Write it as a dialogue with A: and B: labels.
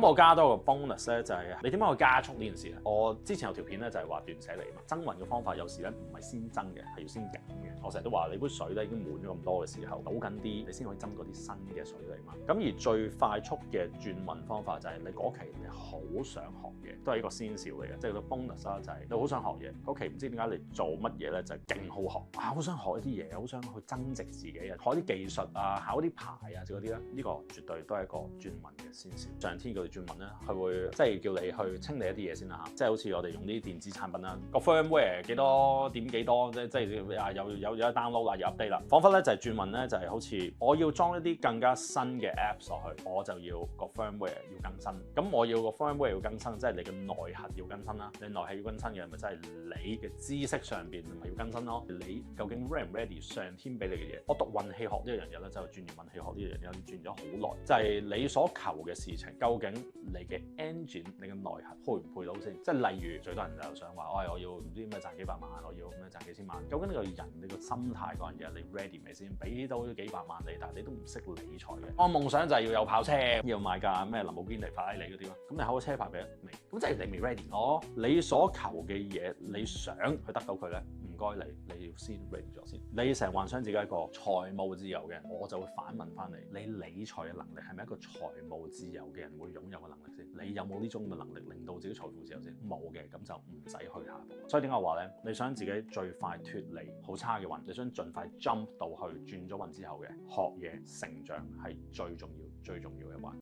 A: 咁我加多個 bonus 咧，就係你點樣去加速呢件事咧？我之前有條片咧就係話斷捨離嘛，增運嘅方法有時咧唔係先增嘅，係要先減嘅。我成日都話你杯水咧已經滿咗咁多嘅時候，倒緊啲，你先可以斟嗰啲新嘅水嚟嘛。咁而最快速嘅轉運方法就係你嗰期你好想學嘢，都係一個先兆嚟嘅，即係個 bonus 啦，就係你好想學嘢，嗰期唔知點解你做乜嘢咧就勁好學，好想學一啲嘢，好想去增值自己啊，學啲技術啊，考啲牌啊，嗰啲咧，呢個絕對都係一個轉運嘅先兆。上天叫你轉運咧，佢會即係叫你去清理一啲嘢先啦嚇，即係好似我哋用啲電子產品啦，個 firmware 幾多點幾多，即係啊有一 download 啦，有 update 啦。彷彿咧就係轉運咧，就係好似我要裝一啲更加新嘅 apps 落去，我就要個 firmware 要更新。咁我要個 firmware 要更新，即係你嘅內核要更新啦。你內核要更新嘅，咪即係你嘅知識上邊咪要更新咯。你究竟 ready 唔 ready 上天俾你嘅嘢？我讀運氣學呢一樣嘢咧，就轉完運氣學呢樣嘢轉咗好耐，就係你所求嘅事情，究竟你嘅 engine 你嘅內核配唔配到先？即係例如最多人就想話，我要唔知咩賺幾百萬，我要咩賺幾千萬。究竟呢個人你個心態嗰樣嘢，你 ready 未先？俾到幾百萬你，但係你都唔識理財嘅。我夢想就係要有跑車，要買架咩林寶堅尼、法拉利嗰啲咯。咁你考個車牌俾未？咁即係你未 ready 咯。你所求嘅嘢，你想去得到佢咧，唔該你要先 ready 咗先。你成日幻想自己係一個財務自由嘅人，我就會反問翻你，你理財嘅能力係咪一個財務自由嘅人會擁有嘅能力先？你有冇呢種嘅能力令到自己財富自由先？冇嘅，咁就唔使去下步。所以點解我話咧？你想自己最快脫離好差嘅運，你想盡快 jump 到去轉咗運之後嘅學嘢成長係最重要嘅環。